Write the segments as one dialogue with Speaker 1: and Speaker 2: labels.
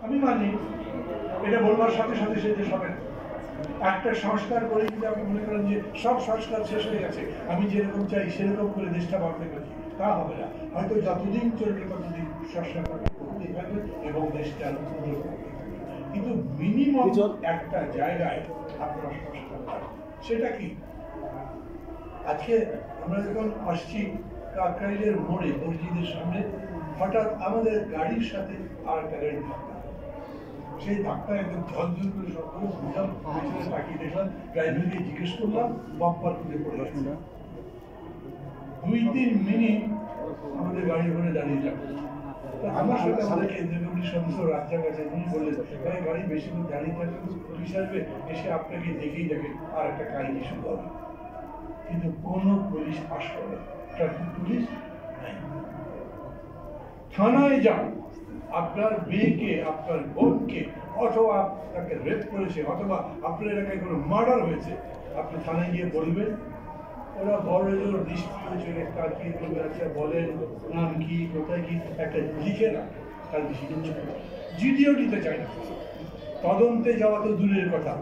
Speaker 1: আমি মানি, এটা বলবার সাথে সাথে সে দেশ হবে না। একটা সংস্কার করে যদি আপনি মনে করেন যে সব সংস্কার শেষ হয়ে গেছে, আমি যেরকম চাই সেরকম করে দেশটা বাড়তে পারি, তা হবে না। হয়তো যতদিন চলবে ততদিন সংস্কার করতেই থাকবে এবং দেশটা আরো সুন্দর করতে থাকবে। কিন্তু মিনিমাম একটা জায়গায় আপনার সংস্কার করেন। সেটা কি? আজকে আমরা যখন আসছি কাকরাইলের মোড়ে মসজিদের সামনে, হঠাৎ আমাদের গাড়ির সাথে আর একটা গাড়ি ধাক্কা। সেই ধাক্কা একদম ঝলঝল করে শব্দ বুঝলাম, পেছনে তাকিয়ে দেখলাম, ড্রাইভারকে জিজ্ঞেস করলাম, বাম্পার করে পড়ে গেছে। 2-3 মিনিট আমাদের গাড়ি ওখানে দাঁড়িয়ে যাবে। আমার সাথে আমাদের কেন্দ্রীয় কমিটির সদস্য রাজ্জাক আছে, উনি বললেন গাড়ি বেশি করে দাঁড়িয়ে থাকলে পুলিশ আসবে, এসে আপনাকে দেখেই দেখে আর একটা কাহিনী শুরু হবে। কিন্তু কোন পুলিশ আসবে না, ট্রাফিক পুলিশ নাই। থানায় যান, আপনার মেয়েকে, আপনার বোনকে, অথবা আপনাকে রেপ করেছে, অথবা আপনার এলাকায় কোনো মার্ডার হয়েছে, আপনি থানায় গিয়ে বলবেন, ওরা বড় জোর দৃষ্টি চলে তাকিয়ে বলবে, আচ্ছা বলেন নাম কি, কোথায় কি, একটা লিখে না, তার বেশি কিছু জিডিও দিতে চায় না। তদন্তে যাওয়া তো দূরের কথা,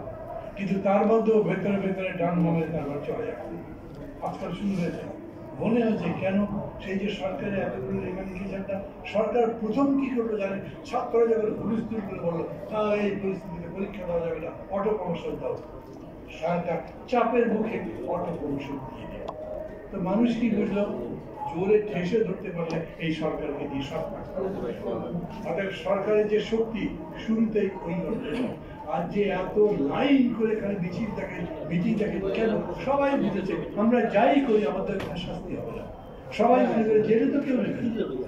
Speaker 1: কিন্তু তার মধ্যেও ভেতরে ভেতরে ডান মামলে তারপর চলে যায়। আজকাল শুরু হয়েছে, মনে হচ্ছে কেন সেই যে সরকারের এতগুলো রেখানিটা, সরকার প্রথম কি করলো জানেন? ছাত্ররা যখন হুলস্থুল করে বললো না এই পরিস্থিতিতে পরীক্ষা দেওয়া যাবে না, অটো প্রমোশন দাও, সরকার চাপের মুখে অটো প্রমোশন দিয়ে দেয়। তো মানুষ কি বুঝলো? জোরে ঠেসে ধরতে পারলে এই সরকারকে দিয়ে সব কাজ করতে পারে। অর্থাৎ সরকারের যে শক্তি শুরুতেই ওই আর যে এত লাইন করে এখানে মিছিল থাকে কেন? সবাই বুঝেছে আমরা যাই করি আমাদের শাস্তি হবে না। সবাই মনে করে জেলে তো কেউ নেবে,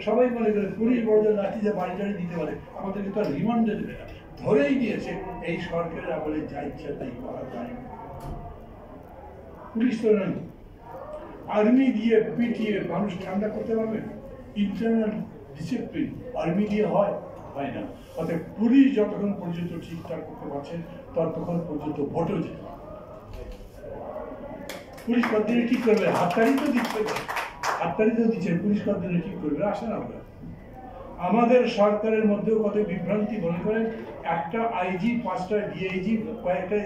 Speaker 1: সবাই মনে করে পুলিশ বড় লাঠি যে বাড়ি টাড়ি দিতে পারে, আমাদেরকে তো রিমান্ডে দেবে না। ধরেই দিয়েছে এই সরকারের আমলে যা ইচ্ছা তাই করা যায়। পুলিশ তো নেই, আর্মি দিয়ে পিটিয়ে মানুষ ঠান্ডা করতে পারবে? ইন্টারনাল ডিসিপ্লিন আর্মি দিয়ে হয় না। অর্থাৎ পুলিশ যতক্ষণ পর্যন্ত ঠিকঠাক করতে পারছেন ততক্ষণ পর্যন্ত ভোটও যেতে পারবে। পুলিশ কর্মীরা ঠিক করবে, হাততালি তো দিচ্ছে, পুলিশ কর্মীরা ঠিক করবে, আসে না। আমাদের সরকারের মধ্যেও কত বিভ্রান্তি, মনে করেন একটা আইজি, 5টা ডিআইজি, কয়েকটা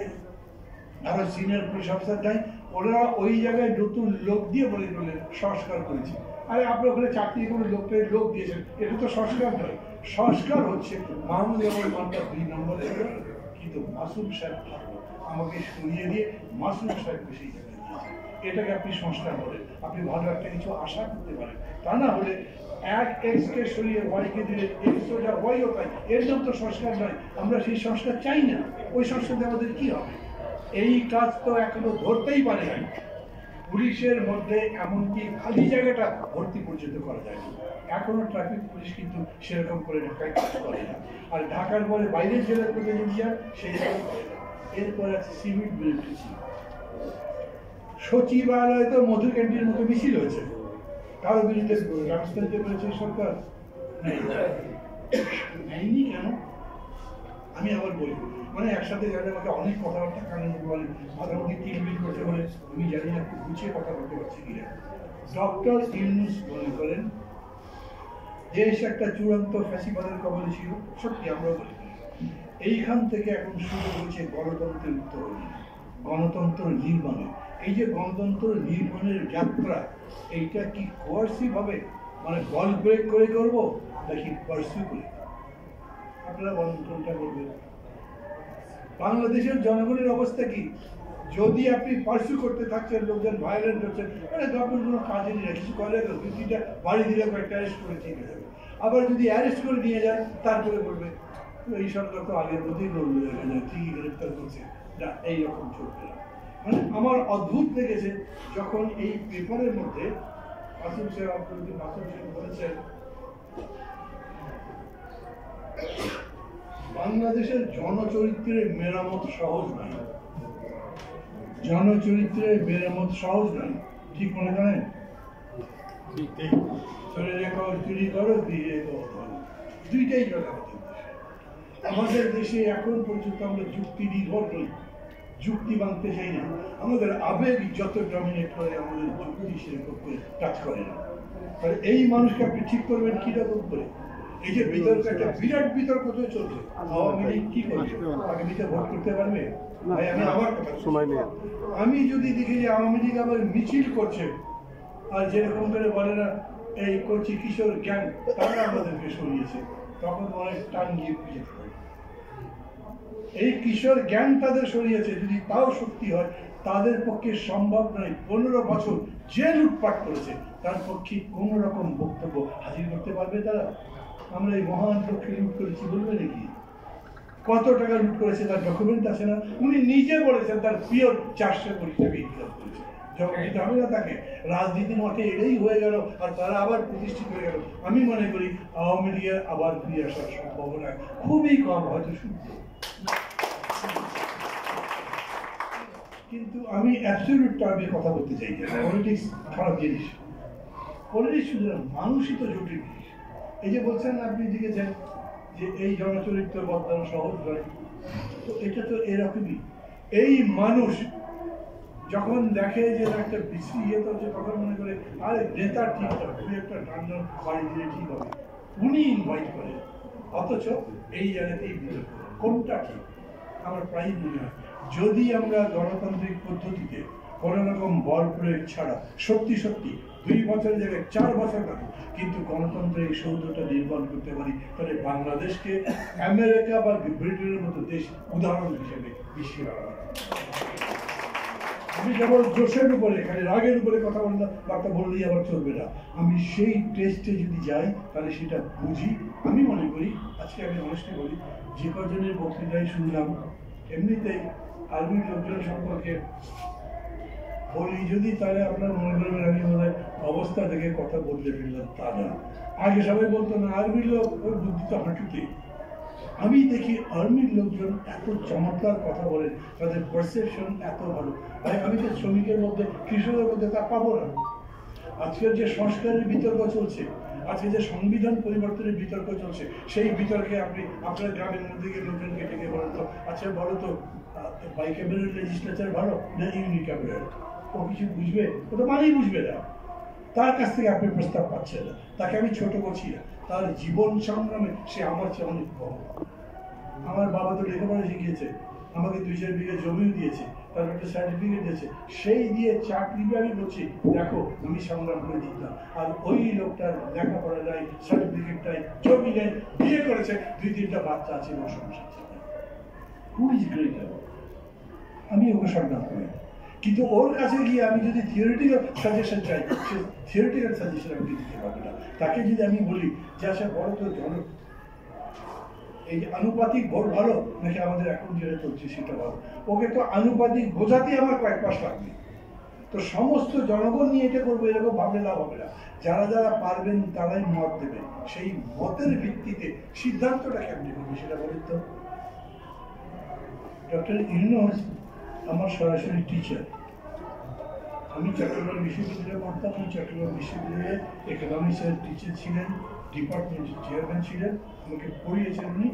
Speaker 1: আরো সিনিয়র পুলিশ অফিসার নাই, ওরা ওই জায়গায় নতুন লোক দিয়ে বলে সংস্কার করেছে। আরে আপনি ওখানে চাকরি করে লোক দিয়েছেন, এটা তো সংস্কার নয়। সংস্কার হচ্ছে মাহমুদ আলী মানটা 2 নম্বরে, কিন্তু মাসুম সাহেব আমাকে সরিয়ে দিয়ে মাসুম সাহেবকে সেই জায়গায় দিয়েছে। এটাকে আপনি সংস্কার বলেন, আপনি ভালো একটা কিছু আশা করতে পারেন। তা না হলে এক এক্সকে সরিয়ে ওয়াইকে দিলে এক্স যা ওয়াইও পাই, এর জন্য তো সংস্কার নয়। আমরা সেই সংস্কার চাই না, ওই সংস্কার আমাদের কি হবে? এই কাজ তো এখনো ধরতেই পারে না। পুলিশের মধ্যে এমনকি খালি জায়গাটা ভর্তি পর্যন্ত করা যায় না। এখনো ট্রাফিক পুলিশ কিন্তু সেরকম করে ঢাকায় কাজ করে না। আর ঢাকার পরে বাইরের জেলার মধ্যে যদি যায় সেই রকম করে না। এরপরে আছে সিভিল মিলিটারি। সচিবালয়ে তো মধু ক্যান্টিনের মতো মিছিল হয়েছে, কারো বিরুদ্ধে ব্যবস্থা নিতে পেরেছে সরকার? নেয়নি কেন? আমি আবার বলি, মানে একসাথে গেলে আমাকে অনেক কথাবার্তা কানে বলে, মাথার মধ্যে কিলবিল করতে বলে, আমি জানি না খুব গুছিয়ে কথা বলতে পারছি কিনা। ডক্টর ইউনূস মনে করেন দেশ একটা চূড়ান্ত ফ্যাসিবাদের কবলে ছিল, সত্যি আমরা বলি। এইখান থেকে এখন শুরু হয়েছে গণতন্ত্রের উত্তরণ, গণতন্ত্র নির্মাণে। এই যে গণতন্ত্র নির্মাণের যাত্রা, এইটা কি কোয়ার্সিভ হবে, মানে বল ব্রেক করে করবো নাকি পার্সিউ করে? আপনারা বলেন কোনটা করবেন? বাংলাদেশের জনগণের অবস্থা কি? যদি আপনি পার্সিউ করতে থাকছেন, লোকজন ভায়োলেন্ট হচ্ছেন, মানে গভর্নমেন্ট কোনো কাজে নিয়ে কিছু করে, 2-3টা বাড়ি দিলে কয়েকটা অ্যারেস্ট করে ঠিক হয়ে যাবে। আবার যদি অ্যারেস্ট করে নিয়ে যায়, তারপরে বলবে এই সরকার তো আগের মধ্যেই লড়লো, ঠিকই গ্রেপ্তার করছে না, এইরকম চলবে না। মানে আমার অদ্ভুত লেগেছে যখন এই পেপারের মধ্যে মাসুম সাহেব বলেছেন বাংলাদেশের জনচরিত্রের মেরামত সহজ নয়। জনচরিত্রের মেরামত সহজ নয়, ঠিক মনে করেন? চুরি করো, দিয়ে দুইটাই চলে আমাদের দেশে। এখন পর্যন্ত আমরা যুক্তি নির্ভর করি, যুক্তি মানতে চাই না। আমাদের আবেগ যত ডমিনেট করে, আমাদের যুক্তি সেরকম করে কাজ করে না। এই মানুষকে আপনি ঠিক করবেন কিরকম করে? এই যে বিতর্ক, একটা বিরাট বিতর্ক তো চলছে, আওয়ামী লীগ কি করছে, আগামীতে ভোট করতে পারবে? ভাই আমি আমার কথা সময় নিয়ে, আমি যদি দেখি যে আওয়ামী লীগ আবার মিছিল করছে, আর যেরকম করে বলে না এই কচি কিশোর গ্যাং তারা আমাদেরকে সরিয়েছে, তখন অনেক টান গিয়ে পিছিয়ে থাকে। এই কিশোর গ্যাং তাদের সরিয়েছে, যদি তাও সত্যি হয় তাদের পক্ষে সম্ভব নয় 15 বছর যে লুটপাট করেছে তার পক্ষে কোন রকম বক্তব্য হাজির করতে পারবে তারা? আমরা এই মহান পক্ষে লুট করেছি বলবে নাকি? কত টাকা লুট করেছে তার ডকুমেন্ট আছে না? উনি নিজে বলেছেন তার পিওর 400 কোটি টাকা ইনকাম করেছে। যখন দিতে হবে না তাকে, রাজনীতির মাঠে এটাই হয়ে গেল আর তারা আবার প্রতিষ্ঠিত হয়ে গেল। আমি মনে করি আওয়ামী লীগের আবার ফিরে আসার সম্ভাবনা খুবই কম, হয়তো শুনতে। কিন্তু আমি অ্যাবসলিউট টার্মে কথা বলতে চাই যে পলিটিক্স খারাপ জিনিস। পলিটিক্স শুধু মানুষই তো জটিল জিনিস। এই যে বলছেন আপনি দেখেছেন যে এই জনচরিত্র বদলানো সহজ নয়, তো এটা তো এরকমই। এই মানুষ যখন দেখে যে একটা বিশ্রী ইয়ে তো হচ্ছে, তখন মনে করে আরে নেতা ঠিক হবে, তুই একটা টান্ডন বাড়ি দিলে ঠিক হবে, উনি ইনভাইট করে। অথচ এই জায়গাতেই বিতর্ক কোনটা ঠিক আমার প্রায় মনে হয়, যদি আমরা গণতান্ত্রিক পদ্ধতিতে কোনো রকম বল প্রয়োগ ছাড়া সত্যি সত্যি 2 বছরের জায়গায় 4 বছর লাগে কিন্তু গণতন্ত্রের এই সৌধটা নির্মাণ করতে পারি, তাহলে বাংলাদেশকে আমেরিকা বা ব্রিটেনের মতো দেশ উদাহরণ হিসেবে বিশ্বে রাখা। আমি কেবল জোশের উপরে, এখানে রাগের উপরে কথা বললাম, কথা বললেই আবার চলবে না। আমি সেই টেস্টে যদি যাই তাহলে সেটা বুঝি। আমি মনে করি, আজকে আমি অনেস্টলি বলি, যে কজনের বক্তৃতায় শুনলাম, এমনিতেই আর্মির লোকজন সম্পর্কে বলি যদি, তাহলে আপনার মনে করবেন আমি মনে অবস্থা থেকে কথা বদলে ফেললাম, তা না। আগে সবাই বলতো না আর্মির লোক, ওই বুদ্ধি তো হাঁটুতে। আমি দেখি আর্মির লোকজন এত চমৎকার কথা বলেন, তাদের পারসেপশন এত ভালো। ভাই আমি তো শ্রমিকের মধ্যে, কৃষকের মধ্যে তা পাবো না। আজকের যে সংস্কারের বিতর্ক চলছে, আজকে যে সংবিধান পরিবর্তনের বিতর্ক চলছে, সেই বিতর্কে আপনি আপনার গ্রামের মধ্যে গিয়ে লোকজনকে ডেকে বলেন তো, আচ্ছা বলো তো বাইক্যামেরাল লেজিসলেচার ভালো না ইউনিক্যামেরাল? ও কিছু বুঝবে? ও তো মানেই বুঝবে না। তার কাছ থেকে আপনি প্রস্তাব পাচ্ছেন না। তাকে আমি ছোট করছি না, তার জীবন সংগ্রামে সে আমার চেয়ে অনেক বড়। আমার বাবা তো লেখাপড়া শিখিয়েছে, আমাকে 2-4 বিঘা জমিও দিয়েছে, তার একটা সার্টিফিকেট দিয়েছে, সেই দিয়ে চাকরি আমি বলছি দেখো আমি সংগ্রাম করে দিতাম। আর ওই লোকটার লেখাপড়া নাই, সার্টিফিকেট নাই, জমি নেই, বিয়ে করেছে, 2-3টা বাচ্চা আছে, ও সংসার চালায়। Who is greater? আমি ওকে সংগ্রাম করি, কিন্তু ওর কাছে গিয়ে আমি যদি থিওরিটিক্যাল সাজেশন চাই, সে থিওরিটিক্যাল সাজেশন আমি দিতে পারবো না। তাকে যদি আমি বলি যে আচ্ছা বড় তো জন এই যে আনুপাতিক ভোট ভালো নাকি আমাদের এখন যেটা চলছে সেটা ভালো, ওকে তো আনুপাতিক বোঝাতেই আমার কয়েক মাস লাগবে। তো সমস্ত জনগণ নিয়ে এটা করবো এরকম ভাবলে লাভ হবে না। যারা যারা পারবেন তারাই মত দেবে, সেই মতের ভিত্তিতে সিদ্ধান্তটা কেমনি করবে সেটা বলেন তো। ডক্টর ইউনূস আমার সরাসরি টিচার। আমি চট্টগ্রাম বিশ্ববিদ্যালয়ে পড়তাম, আমি চট্টগ্রাম বিশ্ববিদ্যালয়ে ইকোনমিক্সের টিচার ছিলেন, ডিপার্টমেন্টের চেয়ারম্যান ছিলেন, আমাকে পড়িয়েছেন উনি,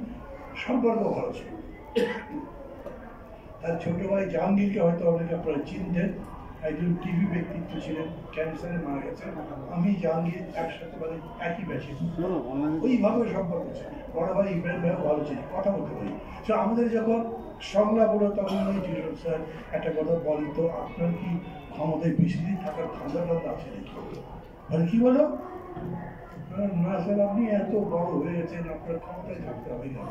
Speaker 1: সম্পর্ক ভালো ছিল। তার ছোট ভাই জাহাঙ্গীরকে হয়তো অনেকে আপনারা চিনতেন, একজন টিভি ব্যক্তিত্ব ছিলেন, ক্যান্সারে মারা গেছে। আমি জাহাঙ্গীর একসাথে মানে একই ব্যাচে, ওইভাবে সম্পর্ক ছিল। বড় ভাই ইব্রাহিম ভাইও ভালো ছিল, কথা বলতে পারি। তো আমাদের যখন সংলাপ হলো তখন আমি ছিল স্যার একটা কথা বলেন তো, আপনার কি ক্ষমতায় বেশি দিন থাকার ঠান্ডা ঠান্ডা আছে নাকি? মানে কি বলো না স্যার, আপনি এত বড় হয়ে গেছেন, আপনার ক্ষমতায় থাকতে হবে না।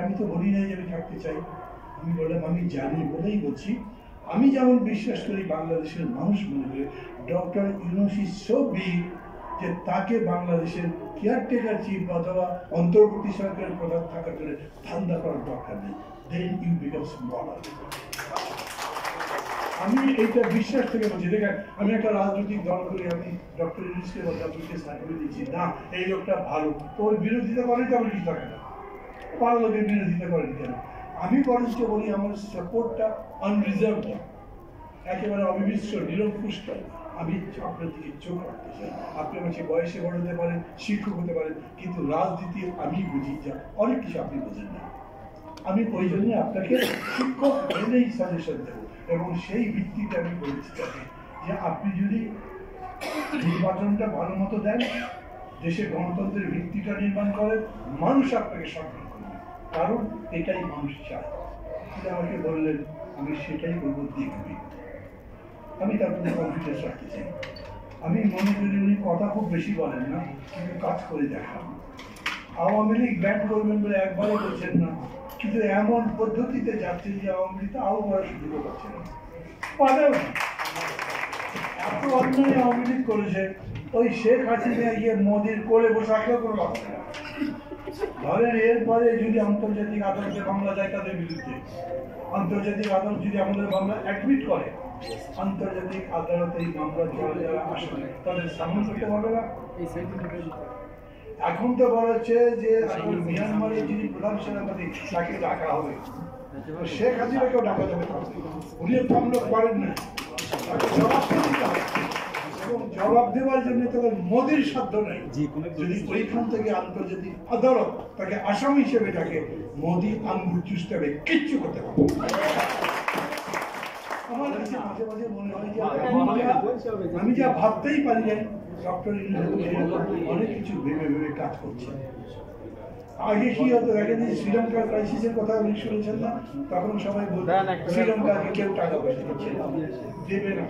Speaker 1: আমি তো বলি নাই যে আমি থাকতে চাই। আমি বললাম আমি জানি বলেই বলছি, আমি যেমন বিশ্বাস করি বাংলাদেশের মানুষ মনে করে doctor Yunus is so big যে তাকে বাংলাদেশের কেয়ারটেকার চিফ অথবা অন্তর্বর্তী সরকারের প্রধান থাকার জন্য ধান্দা করার দরকার নেই। Then you become smaller. আমি এইটা বিশ্বাস থেকে বলছি। দেখেন আমি একটা রাজনৈতিক দল করি, আমি ডক্টর ইউনূসকে বলতে সার্টিফিকেট দিচ্ছি না এই লোকটা ভালো, তো ওর বিরোধিতা করেন তো আমার কি থাকে না, পার লোকের বিরোধিতা করেন কেন? আমি বরঞ্চ বলি আমার সাপোর্টটা আনরিজার্ভ, একেবারে অবিমিশ্র নিরঙ্কুশ। আমি আপনার দিকে চোখ রাখতে চাই। আপনি আমার চেয়ে বয়সে বড় হতে পারেন, শিক্ষক হতে পারেন, কিন্তু রাজনীতি আমি বুঝি যা অনেক কিছু আপনি বোঝেন না। আমি ওই জন্য আপনাকে শিক্ষক মেনেই সাজেশন দেবো, এবং সেই ভিত্তিতে আমি বলতে চাই যে আপনি যদি নির্বাচনটা ভালো মতো দেন, দেশে গণতন্ত্রের ভিত্তিটা নির্মাণ করেন, মানুষ আপনাকে সম্মান করবে, কারণ এটাই মানুষ চায়। তিনি আমাকে বললেন আমি সেটাই করবো, দেখবি। আমি তার প্রতি কনফিডেন্স রাখতে চাই। আমি মনে করি উনি কথা খুব বেশি বলেন না, কিন্তু কাজ করে দেখান। আওয়ামী লীগ ব্যান করবেন বলে একবারও বলছেন না, কিন্তু এমন পদ্ধতিতে যাচ্ছেন যে আওয়ামী লীগ আরও করার সুযোগ পাচ্ছে না, পারেও না। এত অন্যায় আওয়ামী লীগ করেছে, ওই শেখ হাসিনা গিয়ে মোদির কোলে বসে আসলেও কোনো লাভ নেই। ধরেন এরপরে যদি আন্তর্জাতিক আদালতে মামলা যায় তাদের বিরুদ্ধে, আন্তর্জাতিক আদালত যদি আমাদের মামলা অ্যাডমিট করে, আন্তর্জাতিক আদালতে এই মামলা যারা আসলে তাদের সামনে করতে পারবে না। এখন তো বলা হচ্ছে যে মিয়ানমারের যিনি প্রধান সেনাপতি তাকে ডাকা হবে, শেখ হাসিনাকেও ডাকা যাবে, উনি আমলক করেন না, তাকে জবাব দিতে হবে। এবং জবাব দেওয়ার জন্য তাদের মোদির সাধ্য নেই। যদি ওইখান থেকে আন্তর্জাতিক আদালত তাকে আসামি হিসেবে ডাকে, মোদি আঙ্গুল চুষতে হবে, কিচ্ছু করতে পারবে। আমার কাছে মাঝে মাঝে মনে হয় যে আমি যা ভাবতেই পারি না, ডক্টর অনেক কিছু ভেবে ভেবে কাজ করছে। আগে কি হতো দেখেন, শ্রীলঙ্কার ক্রাইসিসের কথা উনি শুনেছেন না? তখন সবাই বলতো শ্রীলঙ্কাকে কেউ টাকা পয়সা দিচ্ছে না, দেবে না।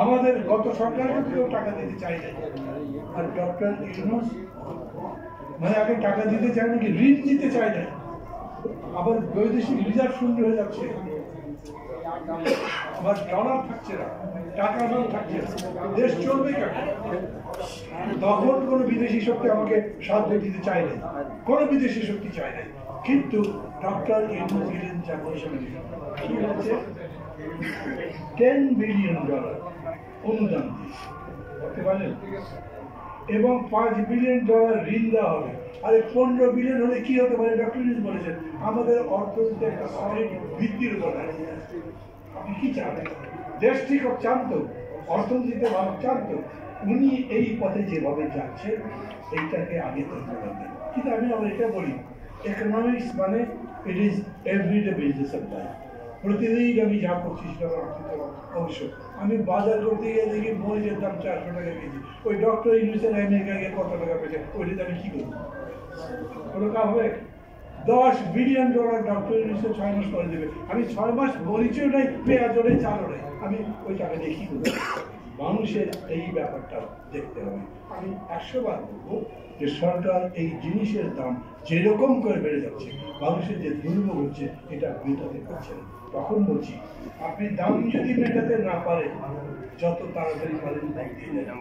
Speaker 1: আমাদের গত সরকারকে কেউ টাকা দিতে চাই না। আর ডক্টর ইউনূস মানে আগে টাকা দিতে চায় নাকি, ঋণ দিতে চায় না, আবার বৈদেশিক রিজার্ভ শূন্য হয়ে যাচ্ছে, আবার ডলার থাকছে না, টাকা নাও থাকছে না, দেশ চলবে কেন? তখন কোনো বিদেশি শক্তি আমাকে সাহায্য দিতে চায় না, কোনো বিদেশি শক্তি চায় না। কিন্তু ডক্টর ইউনূস গেলেন যা ঘোষণা দিলেন, কি হচ্ছে, $10 বিলিয়ন অনুদান দিয়েছে, বলতে পারেন, এবং $5 বিলিয়ন ঋণ দেওয়া হবে। আর 15 বিলিয়ন হলে কি হতে পারে? ডক্টর ইউনূস বলেছেন আমাদের অর্থনীতি একটা সলিড ভিত্তির উপর দাঁড়িয়ে আছে। আপনি কি চান? দেশ ঠিক চান তো, অর্থনীতিতে ভালো চান তো? উনি এই পথে যেভাবে যাচ্ছেন এইটাকে আগে ধরতে পারবেন। কিন্তু আমি আবার এটা বলি, ইকোনমিক্স মানে it is everyday business of life. প্রতিদিন আমি যা করছি সেটা অবশ্য আমি বাজার করতে গিয়ে দেখি মরিচের দাম 400 টাকা কেজি, ওই ডক্টর ইউনূসের আমেরিকা গিয়ে কত টাকা পেয়েছে, ওইটাতে আমি কি করবো? কোনো কাজ হবে? $10 বিলিয়ন ডক্টর ইউনূসে 6 মাস করে দেবে, আমি 6 মাস মরিচও নেই, পেঁয়াজও নেই, চালও নেই, আমি ওই টাকা দিয়ে কি করবো? মানুষের এই ব্যাপারটা দেখতে হবে। আমি 100 বার বলবো যে সরকার এই জিনিসের দাম যেরকম করে বেড়ে যাচ্ছে, মানুষের যে দুর্ভোগ হচ্ছে এটা মেটাতে পারছে না। তখন বলছি আপনি দাম যদি মেটাতে না পারেন, যত তাড়াতাড়ি পারেন দাম দিয়ে দেন।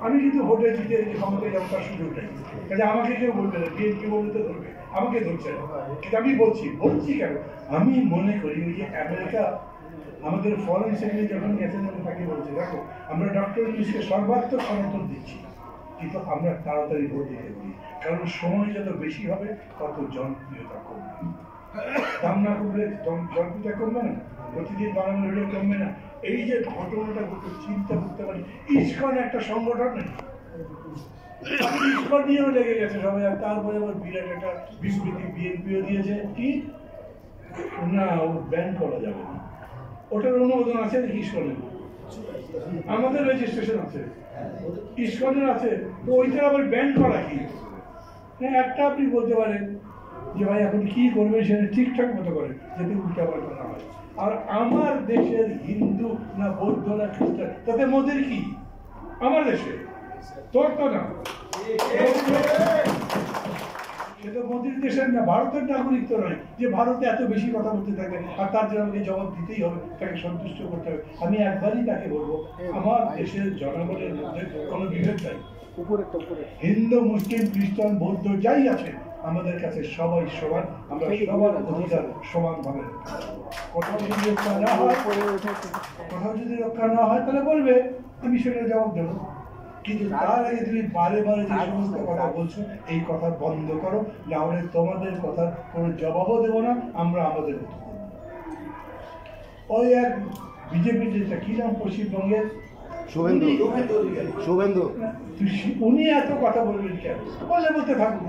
Speaker 1: আমি কিন্তু ভোটে জিতে ক্ষমতায় যাবো তার সুযোগ নেই, কাজে আমাকে কেউ বলবে না, বিএনপি বলতে তো ধরবে, আমাকে ধরছে না। কিন্তু আমি বলছি কেন, আমি মনে করি ওই যে আমেরিকা আমাদের ফরেন সেক্রেটারি যখন গেছেন তাকে বলছে, দেখো আমরা ডক্টর ইউনূসকে সর্বাত্মক সমর্থন দিচ্ছি, কিন্তু আমরা তাড়াতাড়ি ভোট দিতে বলি, কারণ সময় যত বেশি হবে তত জনপ্রিয়তা কমবে। দাম না কমলে জনপ্রিয়তা কমবে না, প্রতিদিন বানানো হলে কমবে না। এই যে ঘটনাটা চিন্তা করতে পারি, ইসকন একটা সংগঠন নেই, ইসকন নিয়েও লেগে গেছে সবাই। আর তারপরে আবার বিরাট একটা বিবৃতি বিএনপিও দিয়েছে, কি না ও ব্যান করা যাবে না, ওটার অনুমোদন আছে ইসকনের, আমাদের রেজিস্ট্রেশন আছে, ইসকনের আছে, তো ওইটা আবার ব্যান করা কি? একটা আপনি বলতে পারেন যে ভাই এখন কি করবে, সেটা ঠিকঠাক মতো করে যাতে উল্টা পাল্টা না হয়। আর আমার দেশের হিন্দু না বৌদ্ধ না খ্রিস্টান তাতে মোদের কি? আমার দেশে তোর তো না, সেটা মোদির দেশের না, ভারতের নাগরিক তো নয় যে ভারতে এত বেশি কথা বলতে থাকবে আর তার জন্য আমাকে জবাব দিতেই হবে, তাকে সন্তুষ্ট করতে হবে। আমি একবারই তাকে বলবো, আমার দেশের জনগণের মধ্যে কোনো বিভেদ নাই, হিন্দু মুসলিম খ্রিস্টান বৌদ্ধ যাই আছে আমাদের কাছে সবাই সমান, আমরা সবার অধিকার সমান ভাবে। কোথাও যদি রক্ষা না হয় তাহলে বলবে, আমি সেটা জবাব দেবো। কিন্তু তার আগে তুমি বারে বারে যে সমস্ত কথা বলছো এই কথা বন্ধ করো, না হলে তোমাদের কথার কোনো জবাবও দেবো না, আমরা আমাদের মতো করবো। ওই এক বিজেপি যেটা কি নাম পশ্চিমবঙ্গের শুভেন্দু, উনি এত কথা বলবেন কেন? বলতে থাকুন,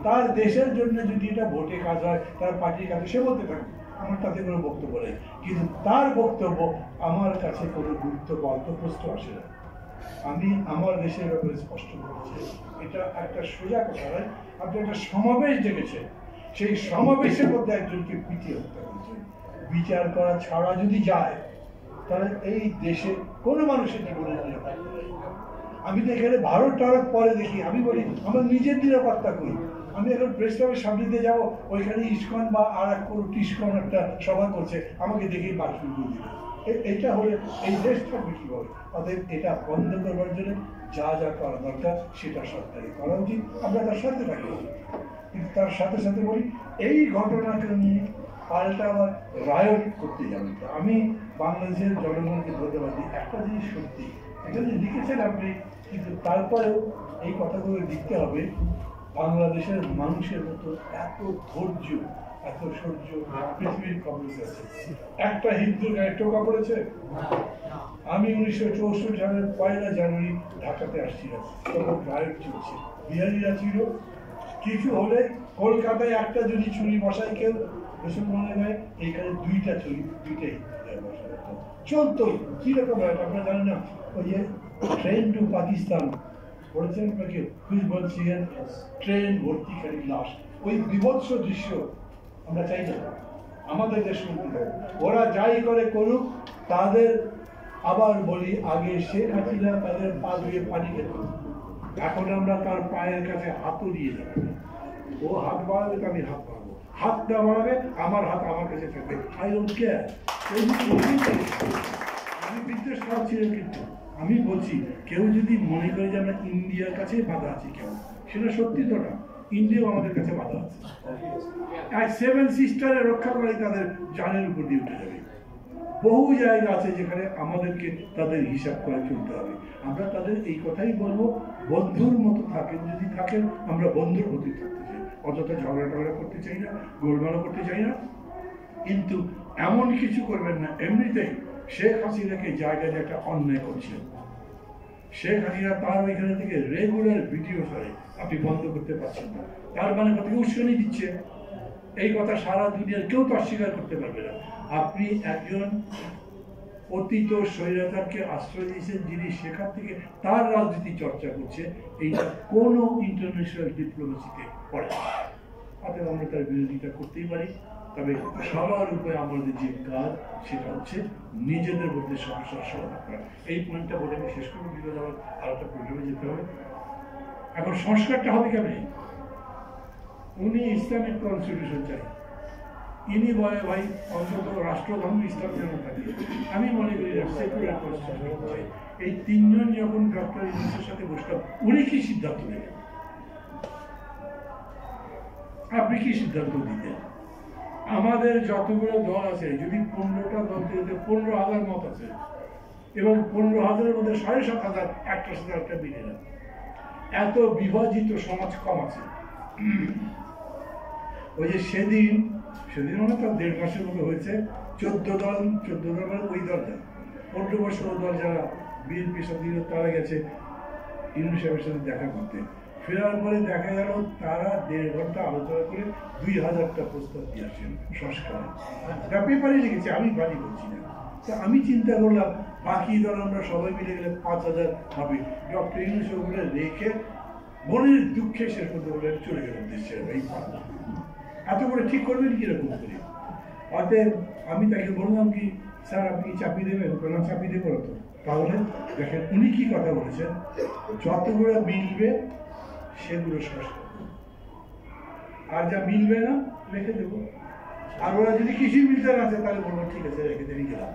Speaker 1: তার দেশের জন্য যদি এটা ভোটে কাজ হয়, তার পার্টির কাছে সে বলতে থাকুন, আমার তাতে কোনো বক্তব্য নেই। কিন্তু তার বক্তব্য আমার কাছে কোনো গুরুত্ব বা অন্তঃপ্রশ্ন আসে না। আমি আমার দেশের ব্যাপারে স্পষ্ট বলছি, এটা একটা সোজা কথা নয়। আপনি একটা সমাবেশ ডেকেছেন, সেই সমাবেশের মধ্যে একজনকে পিটিয়ে হত্যা করেছেন। বিচার করা ছাড়া যদি যায় তাহলে এই দেশে কোনো মানুষের জীবনের নিরাপত্তা নেই। আমি তো এখানে ভারত টারত পরে দেখি, আমি বলি আমার নিজের নিরাপত্তা করি। আমি এখন প্রেস ক্লাবের সামনে দিয়ে যাবো, ওইখানে ইস্কন বা আর এক কোনো টিস্কন একটা সভা করছে, আমাকে দেখেই বাদ শুরু করে দিল। এটা হলে এই দেশ থাকবে কিভাবে? অতএব এটা বন্ধ করবার জন্য যা যা করা দরকার সেটা সরকারি করা উচিত, আমরা তার সাথে থাকি। কিন্তু তার সাথে সাথে বলি এই ঘটনাকে নিয়ে পাল্টা আবার রায়ট করতে যাবেন। আমি বাংলাদেশের জনগণকে ধন্যবাদ দিই। একটা জিনিস সত্যি, এটা যে লিখেছেন আপনি, কিন্তু তারপরেও এই কথাগুলো লিখতে হবে। বাংলাদেশের মানুষের মতো এত ধৈর্য, এত সহ্য পৃথিবীর কংগ্রেস আছে। একটা হিন্দুর গায়ে টোকা পড়েছে? আমি 1964 সালের 1 জানুয়ারি ঢাকাতে আসছিলাম, তখন রায়ট চলছে, বিহারিরা ছিল। কিছু হলে কলকাতায় একটা যদি ছুরি বসাই কেউ মুসলমানের গায়ে, এইখানে 2টা ছুরি, 2টাই বসানো চলতো। কিরকম হয় আপনারা জানেন না? ওই যে ট্রেন টু পাকিস্তান পড়েছেন আপনাকে, খুশবল সিংয়ের ট্রেন ভর্তি খালি লাশ, ওই বিভৎস দৃশ্য আমরা চাই না আমাদের দেশের মধ্যে। ওরা যাই করে করুক, তাদের আবার বলি আগে শেখ হাসিনা তাদের পা ধুয়ে পানি খেত, এখন আমরা তার পায়ের কাছে হাতও দিয়ে যাবো। ও হাত বাড়াবে আমি হাত বাড়াবো, হাত না বাড়াবে আমার হাত আমার কাছে থাকবে। I don't care. আমি বিদ্বেষ করাচ্ছিলাম, কিন্তু আমি বলছি কেউ যদি মনে করে যে আমরা ইন্ডিয়ার কাছে বাধা আছি, কেউ সেটা সত্যি তো না। ইন্ডিয়াও আমাদের কাছে বাধা আছে। আর 7 সিস্টারে রক্ষা করাই তাদের জানের উপর দিয়ে উঠে যাবে। বহু জায়গা আছে যেখানে আমাদেরকে তাদের হিসাব করে চলতে হবে। আমরা তাদের এই কথাই বলবো, বন্ধুর মতো থাকেন, যদি থাকেন আমরা বন্ধুর মতোই থাকতে চাই, অযথা ঝগড়া টগড়া করতে চাই না, গোলমাল করতে চাই না। কিন্তু এমন কিছু করবেন না। এমনিতেই শেখ হাসিনাকে জায়গায় একটা অন্যায় করছেন। শেখ হাসিনা তার ওইখানে থেকে রেগুলার ভিডিও করে, আপনি বন্ধ করতে পারছেন না। তার মানে কত উস্কানি দিচ্ছে, এই কথা সারা দুনিয়ার কেউ তো অস্বীকার করতে পারবে না। আপনি একজন অতীত স্বৈরাচারকে আশ্রয় দিয়েছেন, যিনি সেখান থেকে তার রাজনীতি চর্চা করছে, এইটা কোনো ইন্টারন্যাশনাল ডিপ্লোমেসিতে পড়ে না। অতএব আমরা তার বিরোধিতা করতেই পারি, তবে সবার উপরে আমাদের যে কাজ সেটা হচ্ছে নিজেদের মধ্যে সমস্যার সমাধান করা। এই পয়েন্টটা বলে আমি শেষ করবো, বিরোধ আবার আর একটা প্রোগ্রামে যেতে হবে। এখন সংস্কারটা হবে কেমন? উনি ইসলামিক কনস্টিটিউশন চাই, ইনি বলে ভাই অন্তত রাষ্ট্রধর্ম ইসলাম যেন থাকে। আমি মনে করি সেকুলার কনস্টিটিউশন চাই। এই 3 জন যখন ডক্টর ইউনূসের সাথে বসলাম, উনি কি সিদ্ধান্ত নেবেন? আপনি কি সিদ্ধান্ত দিতেন? আমাদের যতগুলো দল আছে, যদি 15টা দল থেকে 15,000 মত আছে, এবং 15,000-এর মধ্যে 7,500 একটার সাথে একটা মিলে না, এত বিভাজিত সমাজ কম আছে। ওই যে সেদিন মানে তার 1.5 মাসের মতো হয়েছে, 14 দল মানে ওই দলটা 15 বা 16 দল যারা বিএনপির সাথে তারা গেছে ইউনূস সাহেবের সাথে দেখা করতে। ফেরার পরে দেখা গেল তারা 1.5 ঘন্টা আলোচনা করে 2000টা প্রস্তাব দিয়ে আসেন সংস্কার। পেপারে লিখেছে, আমি বাড়ি বলছি না। তো আমি চিন্তা করলাম বাকি দল আমরা সবাই মিলে গেলে 5000 হবে। ডক্টর ইউনূস ওগুলো রেখে মনের দুঃখে শেষ করতে বলে চলে গেলাম দেশের এই পাল্লা। এত করে ঠিক করবেন কিরকম করে? অতএব আমি তাকে বললাম কি, স্যার আপনি চাপিয়ে দেবেন? বললাম চাপিয়ে দেবো তো। তাহলে দেখেন উনি কি কথা বলেছেন, যতগুলো মিলবে সেগুলো সংস্কার, আর যা মিলবে না রেখে দেবো। আর ওরা যদি কিছুই মিলতে না আছে তাহলে বলবো ঠিক আছে রেখে দেবে গেলাম।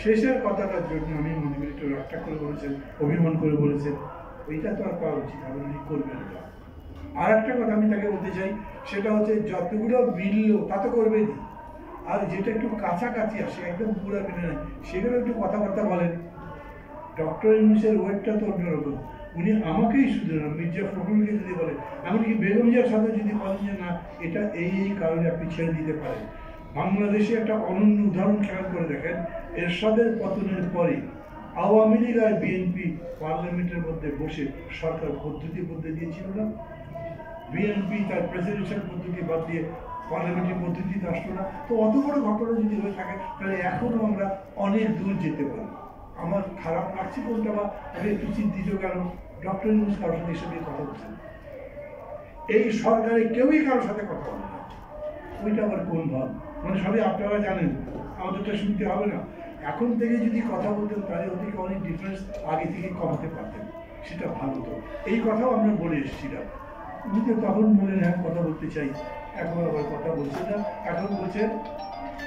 Speaker 1: শেষের কথাটার জন্য আমি মনে করি একটু রাগটা করে বলেছেন, অভিমান করে বলেছেন, ওইটা তো আর করা উচিত হবে, উনি করবেন না। আর একটা কথা আমি তাকে বলতে চাই, সেটা হচ্ছে যতগুলো মিললো তা তো করবেনি, আর যেটা একটু কাছাকাছি আসে, একদম পুরো মিলে নেয়, সেগুলো একটু কথাবার্তা বলেন। ডক্টর ইউনূসের ওয়েটটা তো অন্যরকম, উনি আমাকেই শুধু না, মির্জা ফখরুলকে যদি বলেন, এমনকি বেগম জিয়ার সাথে যদি বলেন যে না এটা এই কারণে আপনি ছেড়ে দিতে পারেন। বাংলাদেশে একটা অনন্য উদাহরণ খেয়াল করে দেখেন, এরশাদের পতনের পরে আওয়ামী লীগ আর বিএনপি পার্লামেন্টের মধ্যে বসে সরকার পদ্ধতি বদলে দিয়েছিল না? বিএনপি তার প্রেসিডেন্সিয়াল পদ্ধতি বাদ দিয়ে পার্লামেন্টারি পদ্ধতিতে আসলো না? তো অত বড় ঘটনা যদি হয়ে থাকে তাহলে এখনো আমরা অনেক দূর যেতে পারি। আমার খারাপ লাগছে কোনটা বা আমি একটু চিন্তিত কেন ডক্টর ইউনূস কারোর সাথে এসব নিয়ে কথা বলছেন। এই সরকারে কেউই কারোর সাথে কথা বলে না। ওইটা আবার কোন ভাব, মানে সবই আপনারা জানেন, আমাদেরটা শুনতে হবে না। এখন থেকে যদি কথা বলতেন তাহলে ওদিকে অনেক ডিফারেন্স আগে থেকে কমাতে পারতেন, সেটা ভালো তো। এই কথাও আমরা বলে এসেছিলাম। উনি তো তখন বলেন হ্যাঁ কথা বলতে চাই, এখন আবার কথা বলছে না। এখন বলছেন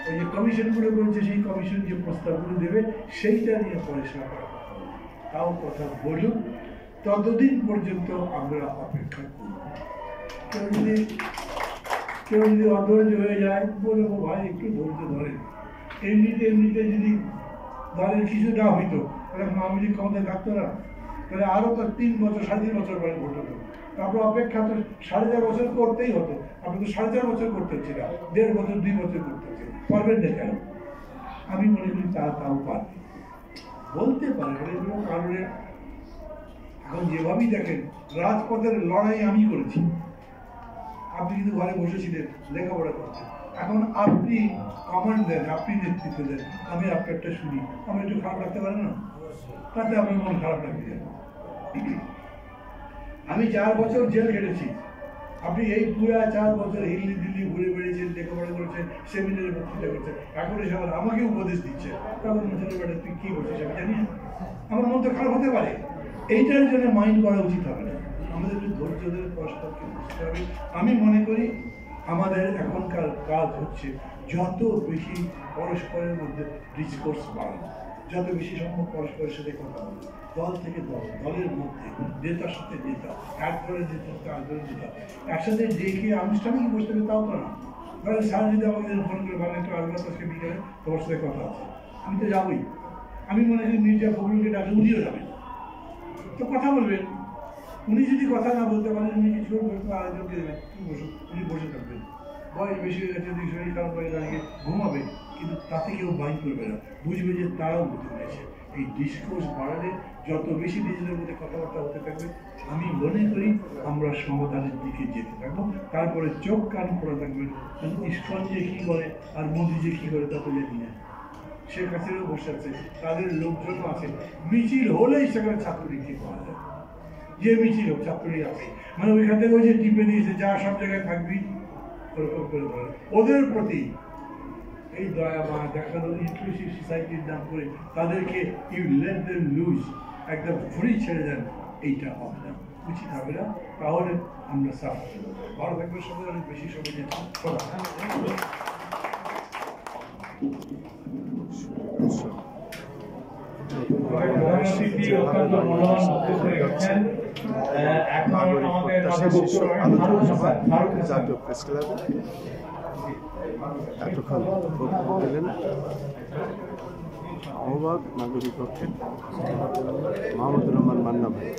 Speaker 1: ওই যে কমিশনগুলো বলছে সেই কমিশন যে প্রস্তাবগুলো দেবে সেইটা নিয়ে পরে সরকার কথা বলবে। তাও কথা বলুক, ততদিন পর্যন্ত আমরা অপেক্ষা করব। কেউ যদি অধৈর্য হয়ে যায় বলবো ভাই একটু ধৈর্য ধরেন। এমনিতে যদি দলের কিছু না হইতো তাহলে আওয়ামী লীগ ক্ষমতায় থাকতো না, তাহলে আরো তো 3 বছর 3.5 বছর পরে ভোট হতো। তারপর অপেক্ষা তো 4.5 বছর করতেই হতো। আপনি তো 4.5 বছর করতে হচ্ছে না, 1.5 বছর 2 বছর করতে হচ্ছে, পারবেন না কেন? আমি মনে করি তাও পারবে, বলতে পারে এগুলো কারণে। এখন যেভাবেই দেখেন রাজপথের লড়াই আমি করেছি, আপনি কিন্তু ঘরে বসেছিলেন লেখাপড়া করছেন। এখন আপনি কমান্ড দেন, আপনি নেতৃত্ব দেন, আমি আপনারটা শুনি, আমি একটু খারাপ লাগতে পারে না? তাতে আমার মন খারাপ লাগবে। আমি 4 বছর জেল খেটেছি, আপনি এই পুরা 4 বছর হিল্লি দিল্লি ঘুরে বেড়িয়েছেন, লেখাপড়া করেছেন, সেমিনারে বক্তৃতা করছেন, এখন এসে আবার আমাকে উপদেশ দিচ্ছে। তখন তুই কি করছিস আমি জানি না, আমার মন তো খারাপ হতে পারে। এইটার জন্য মাইন্ড করা উচিত হবে না, আমাদের একটু ধৈর্য ধরে পরস্পরকে বুঝতে হবে। আমি মনে করি আমাদের এখনকার কাজ হচ্ছে যত বেশি পরস্পরের মধ্যে ডিসকোর্স বাড়ানো, যত বেশি সম্ভব পরস্পরের সাথে কথা বলে, দল থেকে দল, দলের মধ্যে নেতার সাথে নেতা, এক দলের নেতা সাথে আর দলের নেতা একসাথে ডেকে আনুষ্ঠানিক বসতে হবে, তাও তো না। ধরেন স্যার যদি আমাকে ফোন করে বলেন একটু আসবে আজকে বিকেলে তোমার সাথে কথা আছে, আমি তো যাবোই। আমি মনে করি মির্জা ফখরুলকে ডাকলে উনিও যাবেন, তো কথা বলবেন। উনি যদি কথা না বলতে পারেন, উনি কিছু আরেকজনকে দেবেন, উনি বসে থাকবেন। বয়স বেশি হয়ে গেছে, শরীর খারাপ হয়ে দাঁড়িয়ে ঘুমাবে, কিন্তু তাতে কেউ মাইন্ড করবে না, বুঝবে যে তারাও বুঝতে পেরেছে। এই ডিসকোর্স বাড়ালে যত বেশি নিজেদের মধ্যে কথাবার্তা হতে থাকবে, আমি মনে করি আমরা সমাধানের দিকে যেতে থাকবো। তারপরে চোখ কান খোলা থাকবেন, ইস্কন যে কী করে আর মোদি যে কী করে তা তো জানি না। শেখ হাসিনাও বসে আছে, তাদের লোকজনও আছে, মিছিল হলেই সেখানে ছাত্রলীগকে পাওয়া যায়। যে মিছিল হোক ছাত্রলীগ আছে, মানে ওইখান থেকে ওই যে টিপে দিয়েছে যা সব জায়গায় থাকবি ওরকম করে ধরে। ওদের প্রতি এই দয়া মা দেখানো ইনক্লুসিভ সোসাইটির নাম করে তাদেরকে ইউ লেট দেম লুজ, একদম ফ্রি ছেড়ে দেন, এইটা হবে না, উচিত হবে না। তাহলে আমরা সাফ ভালো থাকবে, সবাই অনেক বেশি সময় যেতে
Speaker 2: জাতীয় প্রেস ক্লাবে এতক্ষণ বক্তব্য দিলেন আহ্বায়ক নাগরিক পক্ষের মাহমুদুর রহমান মান্না ভাই।